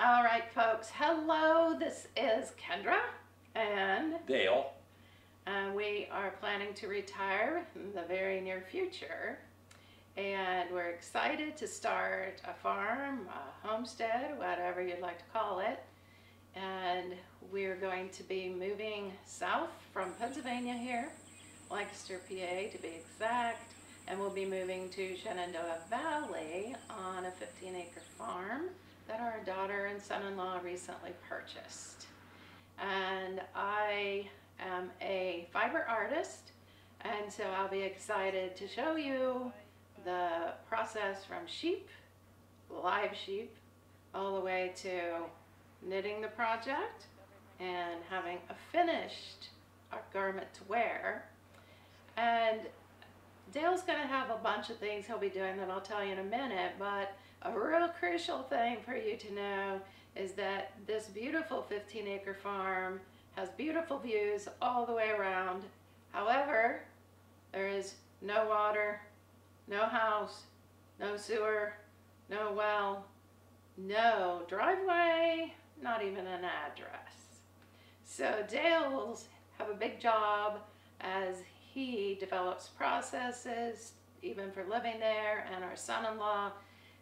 All right, folks. Hello, this is Kendra and Dale. We are planning to retire in the very near future. And we're excited to start a farm, a homestead, whatever you'd like to call it. And we're going to be moving south from Pennsylvania here, Lancaster, PA to be exact. And we'll be moving to Shenandoah Valley on a 15-acre farm that our daughter and son-in-law recently purchased. And I am a fiber artist, and so I'll be excited to show you the process from sheep, live sheep, all the way to knitting the project and having a finished garment to wear. And Dale's going to have a bunch of things he'll be doing that I'll tell you in a minute, but a real crucial thing for you to know is that this beautiful 15-acre farm has beautiful views all the way around. However, there is no water, no house, no sewer, no well, no driveway, not even an address. So Dale's have a big job as he develops processes even for living there, and our son-in-law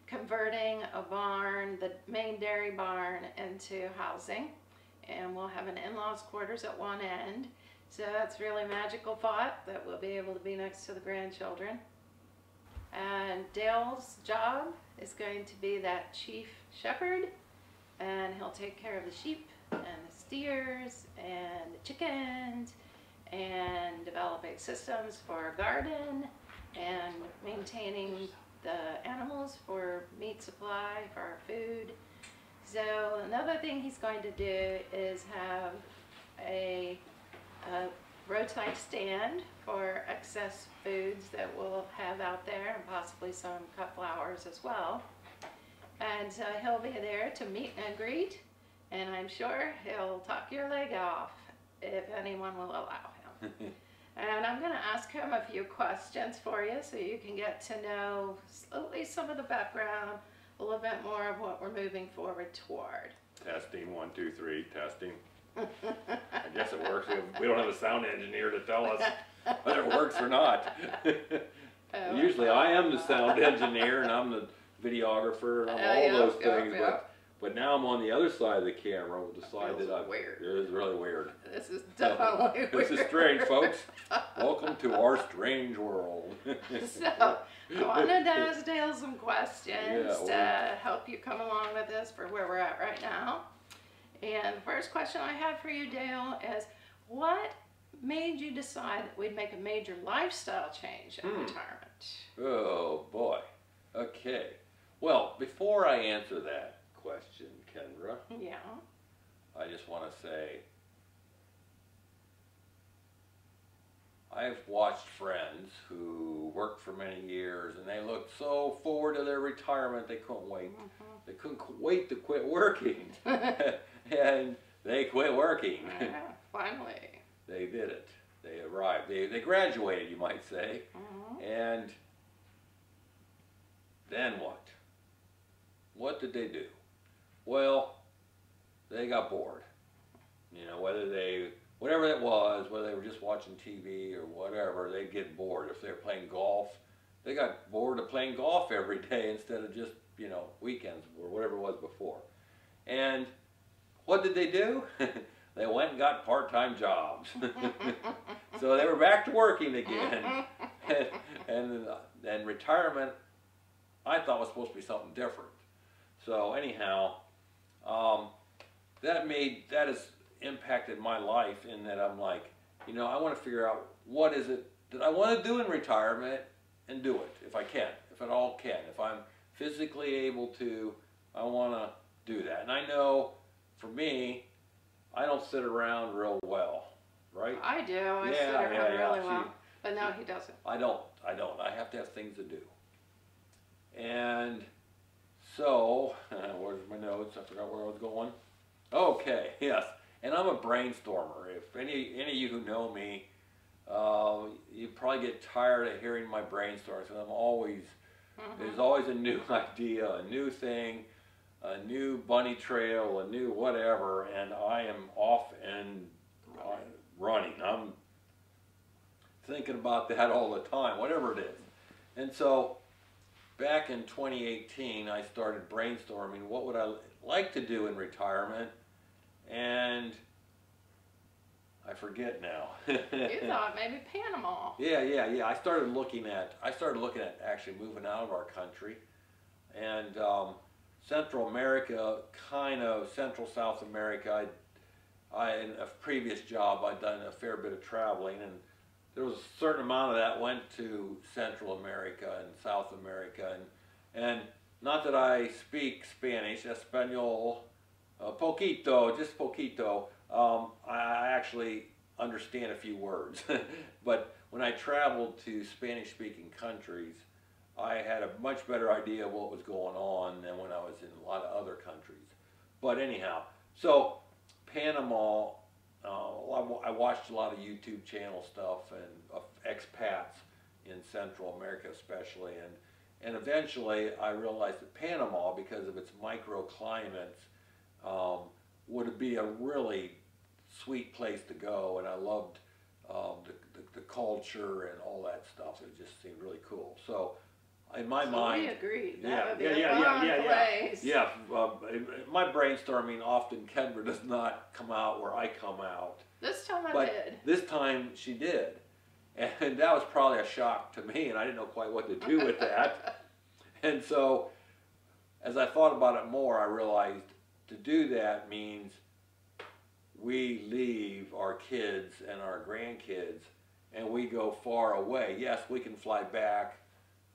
converting a barn, the main dairy barn, into housing. And we'll have an in-laws quarters at one end. So that's really magical thought that we'll be able to be next to the grandchildren. And Dale's job is going to be that chief shepherd, and he'll take care of the sheep and the steers and the chickens and developing systems for our garden and maintaining the animals for meat supply for our food. So another thing he's going to do is have a roadside stand for excess foods that we'll have out there, and possibly some cut flowers as well. And so he'll be there to meet and greet, and I'm sure he'll talk your leg off if anyone will allow him. And I'm going to ask him a few questions for you so you can get to know at least some of the background, a little bit more of what we're moving forward toward. Testing, 1, 2, 3, testing. I guess it works. We don't have a sound engineer to tell us whether it works or not. Usually I am the sound engineer and I'm the videographer and I'm all those things. But now I'm on the other side of the camera with the side that weird. It is really weird. This is definitely weird. This is strange, folks. Welcome to our strange world. So, I wanted to ask Dale some questions to help you come along with this for where we're at right now. And the first question I have for you, Dale, is what made you decide that we'd make a major lifestyle change in retirement? Oh, boy. Okay. Well, before I answer that question, Kendra, yeah, I just want to say I've watched friends who worked for many years and they looked so forward to their retirement they couldn't wait. They couldn't wait to quit working. And they quit working. Yeah, finally. They did it. They arrived. They graduated, you might say. And then what? What did they do? Well, they got bored. You know, whatever it was, whether they were just watching TV or whatever, they'd get bored. If they were playing golf, they got bored of playing golf every day instead of just, you know, weekends or whatever it was before. And what did they do? They went and got part-time jobs. So they were back to working again. And retirement, I thought was supposed to be something different. So anyhow, that has impacted my life in that I'm like, you know, I want to figure out what is it that I want to do in retirement and do it if I can, if at all can. If I'm physically able to, I want to do that. And I know for me, I don't sit around real well, right? I do. I sit around really well. But no, he doesn't. I don't. I have to have things to do. And so, where's my notes? I forgot where I was going. Okay, yes. And I'm a brainstormer. If any of you who know me, you probably get tired of hearing my brainstorms. I'm always, there's always a new idea, a new thing. new bunny trail, a new whatever, and I am off and running. I'm thinking about that all the time, whatever it is. And so back in 2018, I started brainstorming what would I like to do in retirement, and I forget now. You thought maybe Panama. Yeah. I started looking at actually moving out of our country, and Central America, kind of Central South America. In a previous job, I'd done a fair bit of traveling, and there was a certain amount of that went to Central America and South America, and not that I speak Spanish, Espanol, poquito, just poquito. I actually understand a few words, but when I traveled to Spanish-speaking countries, I had a much better idea of what was going on than when I was in a lot of other countries. But anyhow, so Panama, I watched a lot of YouTube channel stuff and expats in Central America especially, and eventually I realized that Panama, because of its microclimates, would be a really sweet place to go, and I loved the culture and all that stuff. It just seemed really cool. So in my mind, we agreed. That would be a fun place. Yeah. My brainstorming often, Kendra does not come out where I come out. This time but I did. This time she did, and that was probably a shock to me, and I didn't know quite what to do with that. And so, as I thought about it more, I realized to do that means we leave our kids and our grandkids, and we go far away. Yes, we can fly back.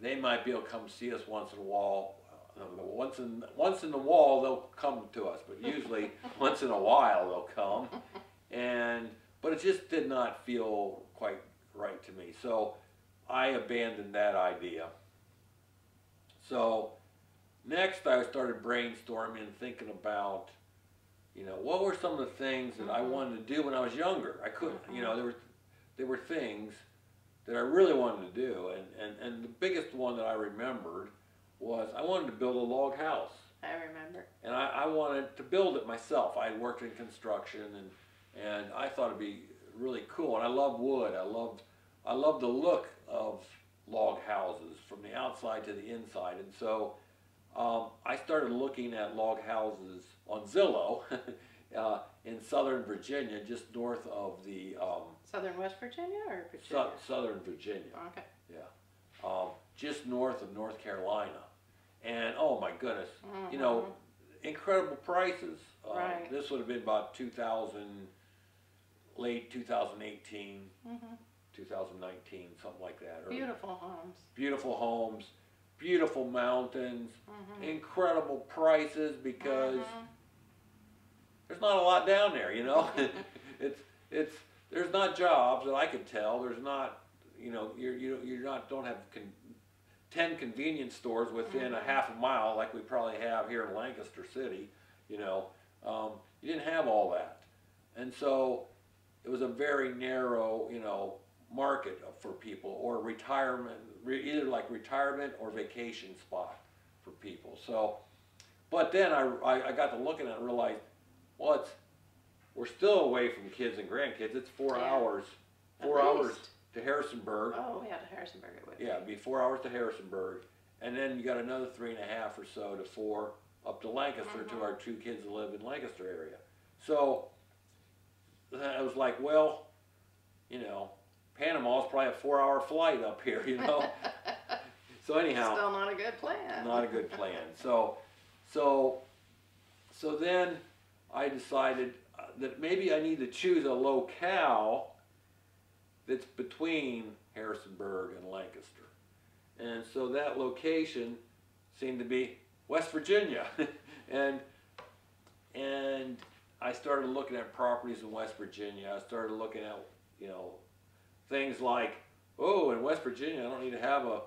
They might be able to come see us once in a while. Once in the wall, they'll come to us, but usually once in a while they'll come. But it just did not feel quite right to me, so I abandoned that idea. So next, I started brainstorming and thinking about, what were some of the things that I wanted to do when I was younger. I couldn't, there were things that I really wanted to do, and the biggest one that I remembered was I wanted to build a log house. I remember. And I wanted to build it myself. I had worked in construction, and I thought it'd be really cool. And I love wood. I love the look of log houses from the outside to the inside. And so I started looking at log houses on Zillow in Southern Virginia, just north of the Southern West Virginia or Virginia? Southern Virginia. Okay. Yeah, just north of North Carolina, and oh my goodness, incredible prices. Right. This would have been about 2000, late 2018, 2019, something like that. Beautiful homes. Beautiful homes, beautiful mountains, incredible prices because there's not a lot down there. There's not jobs that I could tell. There's not, don't have 10 convenience stores within a half a mile like we probably have here in Lancaster City. You didn't have all that, and so it was a very narrow, market for people, or retirement, either like retirement or vacation spot for people. So, but then I got to looking at it and realized, well, we're still away from kids and grandkids. It's 4 hours, 4 hours to Harrisonburg. Oh, yeah, to Harrisonburg it would be. Yeah, it'd be 4 hours to Harrisonburg, and then you got another 3.5 or so to 4 up to Lancaster to our 2 kids that live in Lancaster area. So I was like, well, Panama is probably a 4-hour flight up here, So anyhow, still not a good plan. Not a good plan. So then I decided that maybe I need to choose a locale that's between Harrisonburg and Lancaster. And so that location seemed to be West Virginia. and I started looking at properties in West Virginia. I started looking at, things like, oh, in West Virginia I don't need to have a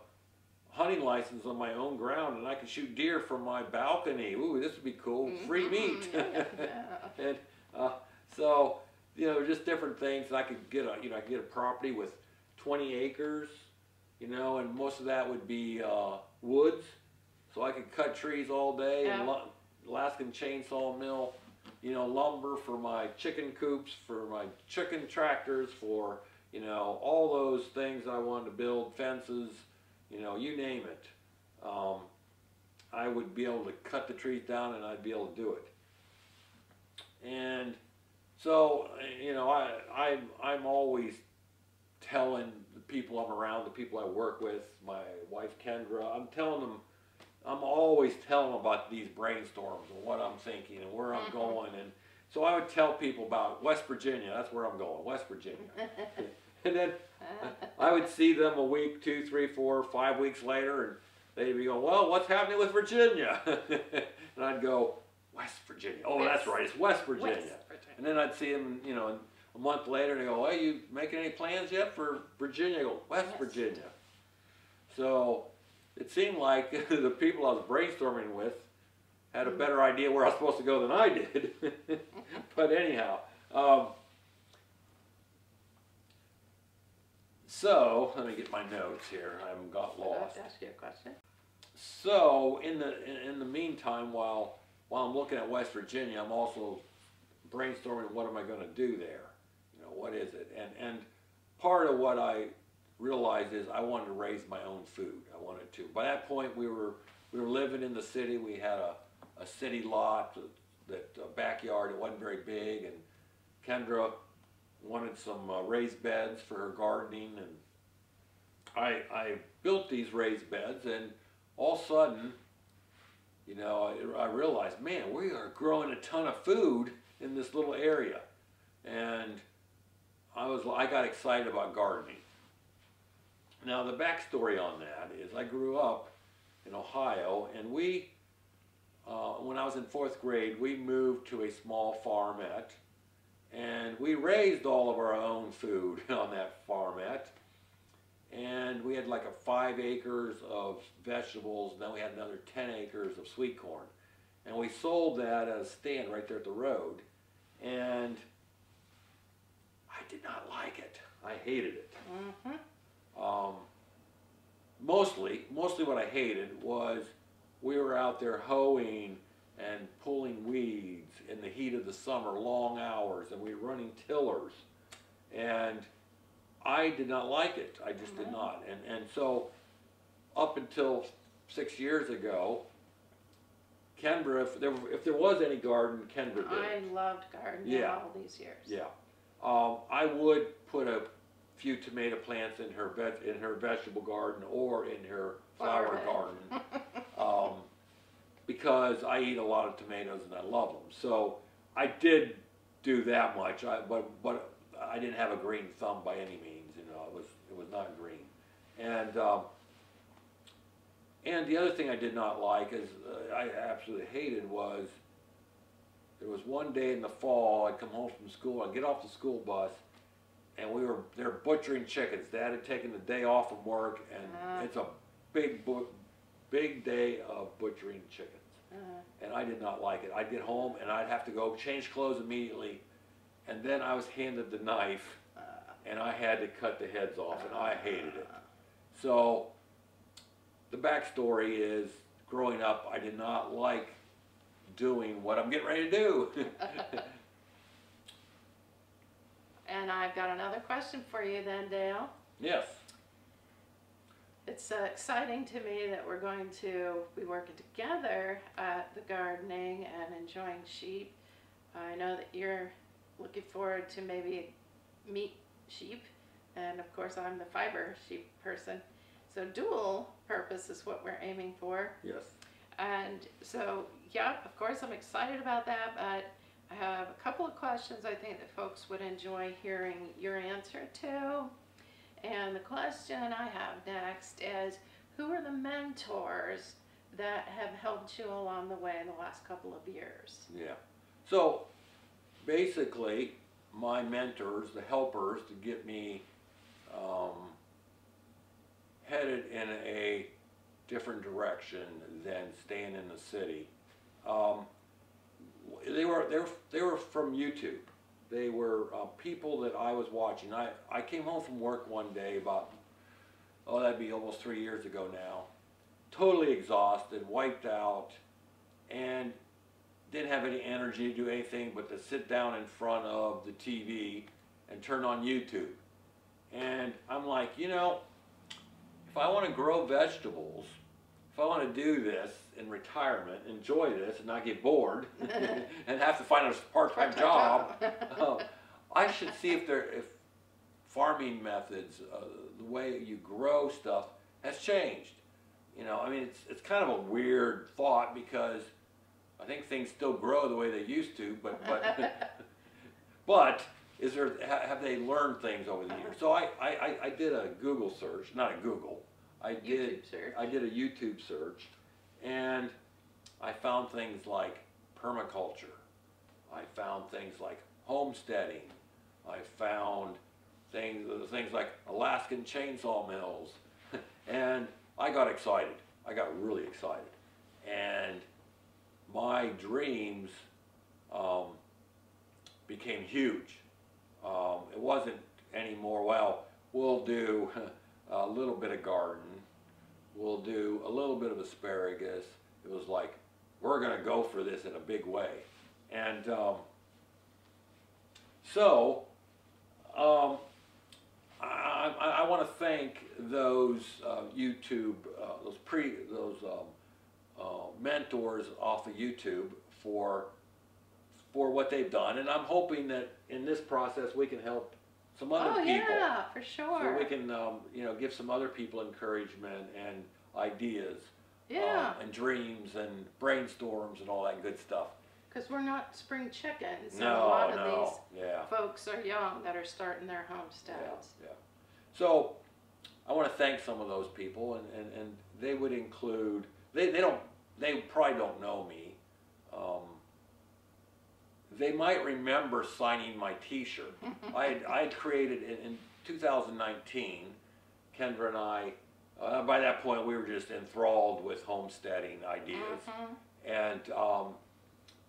hunting license on my own ground, and I can shoot deer from my balcony. Ooh, this would be cool. Free meat. And so, just different things. And I could get a property with 20 acres, and most of that would be woods. So I could cut trees all day and Alaskan chainsaw mill, you know, lumber for my chicken coops, for my chicken tractors, for, you know, all those things I wanted to build, fences, you know, you name it. I would be able to cut the trees down and I'd be able to do it. And so, you know, I'm always telling the people I'm around, the people I work with, my wife Kendra, I'm always telling them about these brainstorms and what I'm thinking and where I'm going. And so I would tell people about West Virginia, that's where I'm going, West Virginia. And then I would see them a week, 2, 3, 4, 5 weeks later, and they'd be going, well, what's happening with Virginia? And I'd go, West Virginia. Oh, that's right, it's West Virginia. And then I'd see them, you know, a month later, and they go, hey, you making any plans yet for Virginia? I go, West Virginia. So it seemed like the people I was brainstorming with had a better idea where I was supposed to go than I did. But anyhow, so let me get my notes here. I haven't got lost. I have to ask you a question. So in the meantime, while I'm looking at West Virginia, I'm also brainstorming what am I going to do there. You know, what is it? And part of what I realized is I wanted to raise my own food. I wanted to. By that point, we were living in the city. We had a city lot, a backyard. It wasn't very big, and Kendra wanted some raised beds for her gardening, and I built these raised beds, and all of a sudden, you know, I realized, man, we are growing a ton of food in this little area, and I got excited about gardening. Now the backstory on that is I grew up in Ohio, and we, when I was in 4th grade, we moved to a small farmette, and we raised all of our own food on that farmette. And we had like 5 acres of vegetables, and then we had another 10 acres of sweet corn. And we sold that at a stand right there at the road. And I did not like it. I hated it. Mostly what I hated was we were out there hoeing and pulling weeds in the heat of the summer, long hours, and we were running tillers. And I did not like it. I just did not. And so up until 6 years ago, Kendra, if there was any garden, Kendra did. I loved gardening all these years. Yeah. I would put a few tomato plants in her vegetable garden or in her flower garden. Because I eat a lot of tomatoes and I love them. So I did do that much, but I didn't have a green thumb by any means. You know, it was not green. And the other thing I did not like is I absolutely hated was there was one day in the fall I'd come home from school, I'd get off the school bus, and they were butchering chickens. Dad had taken the day off from work, and it's a big day of butchering chickens. And I did not like it. I'd get home and I'd have to go change clothes immediately, and then I was handed the knife and I had to cut the heads off, and I hated it. So the backstory is, growing up, I did not like doing what I'm getting ready to do. And I've got another question for you then, Dale. Yes. It's exciting to me that we're going to be working together at the gardening and enjoying sheep. I know that you're looking forward to maybe meat sheep, and of course I'm the fiber sheep person. So dual purpose is what we're aiming for. Yes. And so, yeah, of course I'm excited about that, but I have a couple of questions I think that folks would enjoy hearing your answer to. And the question I have next is, who are the mentors that have helped you along the way in the last couple of years? Yeah. So basically, my mentors, the helpers to get me headed in a different direction than staying in the city. They were from YouTube. They were people that I was watching. I came home from work one day about, that'd be almost 3 years ago now, totally exhausted, wiped out, and didn't have any energy to do anything but to sit down in front of the TV and turn on YouTube. And I'm like, you know, if I want to grow vegetables, if I want to do this in retirement, enjoy this and not get bored and have to find a part-time job, I should see if farming methods, the way you grow stuff has changed. You know, I mean, it's kind of a weird thought because I think things still grow the way they used to, but have they learned things over the years? So I did a Google search, not a Google. I did a YouTube search, and I found things like permaculture. I found things like homesteading. I found things like Alaskan chainsaw mills, and I got excited. I got really excited, and my dreams became huge. It wasn't anymore, well, we'll do a little bit of garden, we'll do a little bit of asparagus. It was like, we're going to go for this in a big way. And I want to thank those YouTube, those mentors off of YouTube for what they've done, and I'm hoping that in this process we can help some other people. Oh yeah, for sure. So we can, you know, give some other people encouragement and ideas, yeah, and dreams and brainstorms and all that good stuff. Because we're not spring chickens. No, and a lot of no, these folks are young that are starting their homesteads. Yeah. So I want to thank some of those people, and they would include, they probably don't know me. They might remember signing my t-shirt. I had created in 2019, Kendra and I, by that point we were just enthralled with homesteading ideas. And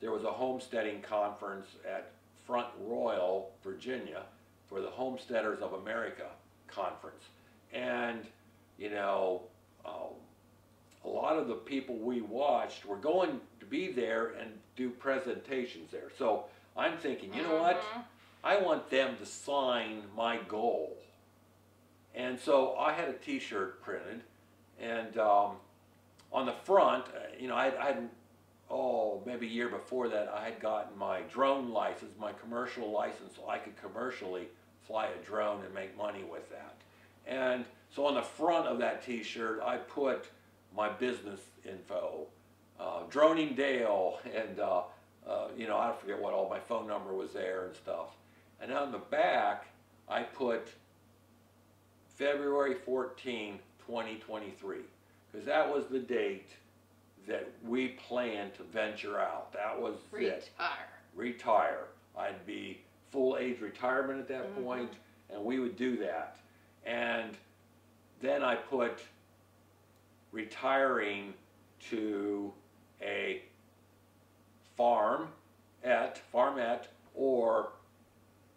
there was a homesteading conference at Front Royal, Virginia, for the Homesteaders of America conference. And, you know, a lot of the people we watched were going to be there and do presentations there. So I'm thinking, you know what? I want them to sign my goal. And so I had a t-shirt printed, and on the front, you know, I had, maybe a year before that, I had gotten my drone license, my commercial license, so I could commercially fly a drone and make money with that. And so on the front of that t-shirt, I put my business info, Droning Dale, and you know, I forget what all my phone number was there and stuff. And on the back, I put February 14, 2023, because that was the date that we planned to venture out. That was it. Retire. I'd be full age retirement at that point, and we would do that. And then I put retiring to a farmette or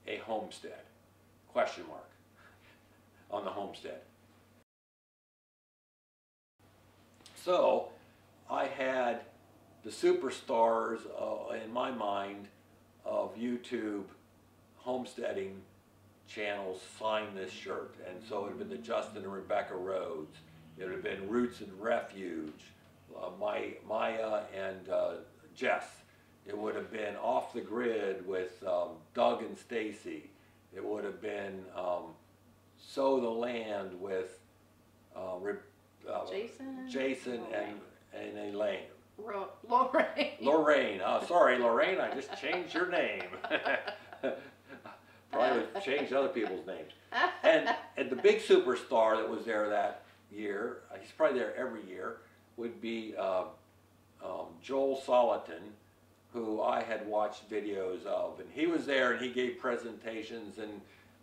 a homestead, question mark, on the homestead. So I had the superstars in my mind of YouTube homesteading channels sign this shirt, and so it would have been the Justin and Rebecca Rhodes. It would have been Roots and Refuge, Maya and Jess. It would have been Off the Grid with Doug and Stacy. It would have been Sow the Land with Jason and Elaine. Lorraine. Sorry, Lorraine, I just changed your name. Probably changed other people's names. And the big superstar that was there that year, he's probably there every year, would be Joel Salatin, who I had watched videos of. And he was there and he gave presentations, and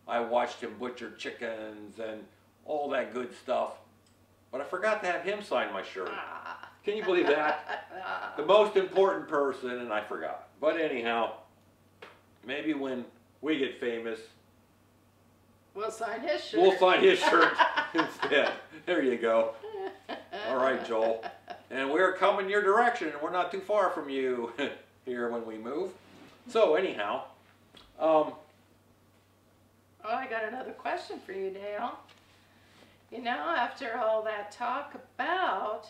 I watched him butcher chickens and all that good stuff. But I forgot to have him sign my shirt. Can you believe that? The most important person, and I forgot. But anyhow, maybe when we get famous, we'll sign his shirt. We'll sign his shirt instead. There you go. All right, Joel. And we're coming your direction, and we're not too far from you. here when we move. So anyhow, Oh, I got another question for you, Dale. You know, after all that talk about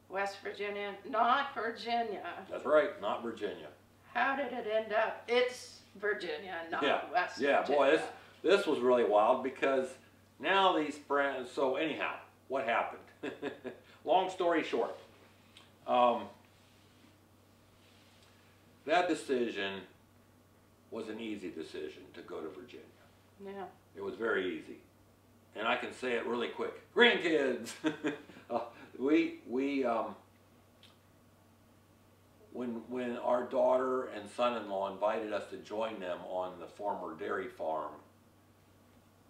West Virginia, not Virginia, that's right, not Virginia. how did it end up? It's Virginia, not West Yeah, Virginia. boy, this was really wild because now these friends, so anyhow, what happened? Long story short, that decision was an easy decision to go to Virginia. Yeah. It was very easy. And I can say it really quick. Grandkids! When our daughter and son-in-law invited us to join them on the former dairy farm,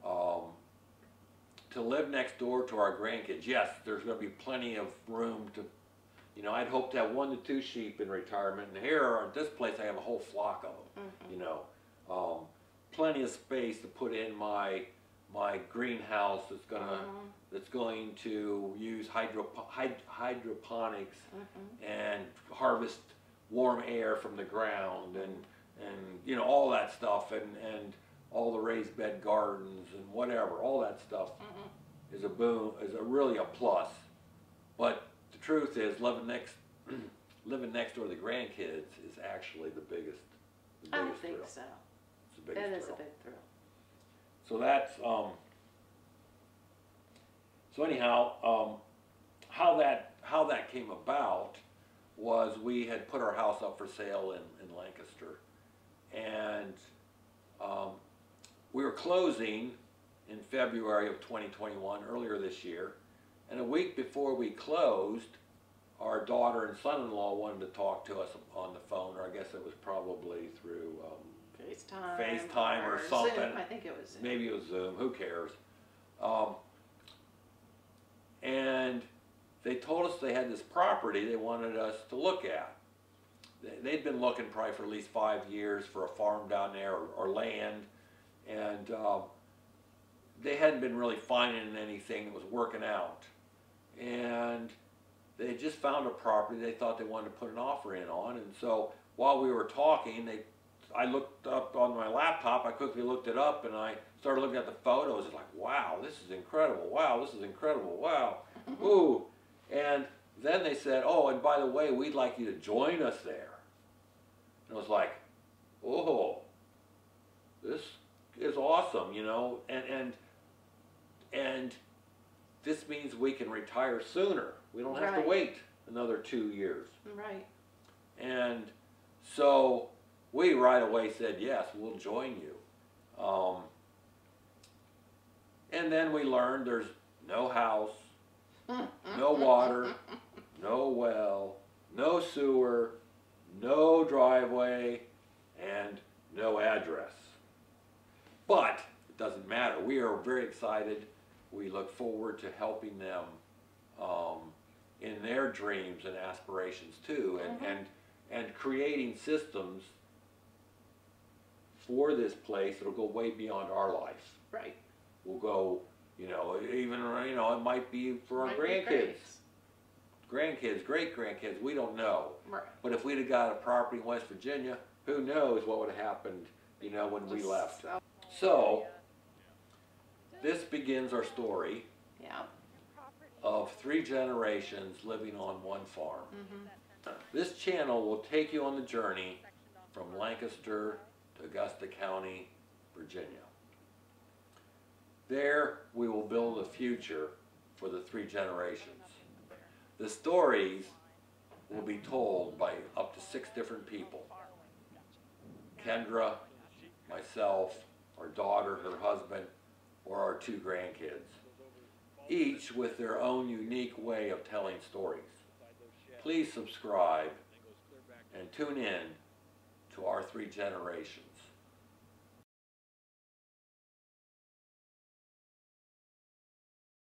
to live next door to our grandkids, yes, there's going to be plenty of room to, you know, I'd hope to have 1 to 2 sheep in retirement, and here at this place I have a whole flock of them, you know. Plenty of space to put in my greenhouse that's going to use hydroponics and harvest warm air from the ground and you know, all that stuff, and all the raised bed gardens and whatever, all that stuff is a boom, really a plus. But the truth is, living next door to the grandkids is actually the biggest I think thrill. so. It's the biggest It is thrill. a big thrill. So that's so anyhow, how that came about was we had put our house up for sale in Lancaster, and we were closing in February of 2021, earlier this year, and a week before we closed, our daughter and son-in-law wanted to talk to us on the phone, or I guess it was probably through FaceTime or something. Zoom. I think it was Zoom. Maybe it was Zoom, who cares? And they told us they had this property they wanted us to look at. They'd been looking probably for at least 5 years for a farm down there or land, and they hadn't been really finding anything that was working out. And they had just found a property they thought they wanted to put an offer in on, and so while we were talking, I looked up on my laptop, I quickly looked it up, and I started looking at the photos. It's like, wow, this is incredible. Wow, this is incredible. Wow. Ooh. And then they said, oh, and by the way, we'd like you to join us there. And I was like, oh, this is awesome, you know, and this means we can retire sooner. We don't have to wait another 2 years. Right. And so we right away said, yes, we'll join you. And then we learned there's no house, no water, no well, no sewer, no driveway, and no address. But it doesn't matter. We are very excited. We look forward to helping them in their dreams and aspirations too, and creating systems for this place that'll go way beyond our life. Right. We'll go, you know, even, you know, it might be for our grandkids. Grandkids, great-grandkids, we don't know. Right. But if we'd have got a property in West Virginia, who knows what would have happened, you know, when we left. So, this begins our story of 3 generations living on one farm. This channel will take you on the journey from Lancaster to Augusta County, Virginia. There we will build a future for the 3 generations. The stories will be told by up to 6 different people. Kendra, myself, our daughter, her husband, or our 2 grandkids, each with their own unique way of telling stories. Please subscribe and tune in to our 3 generations.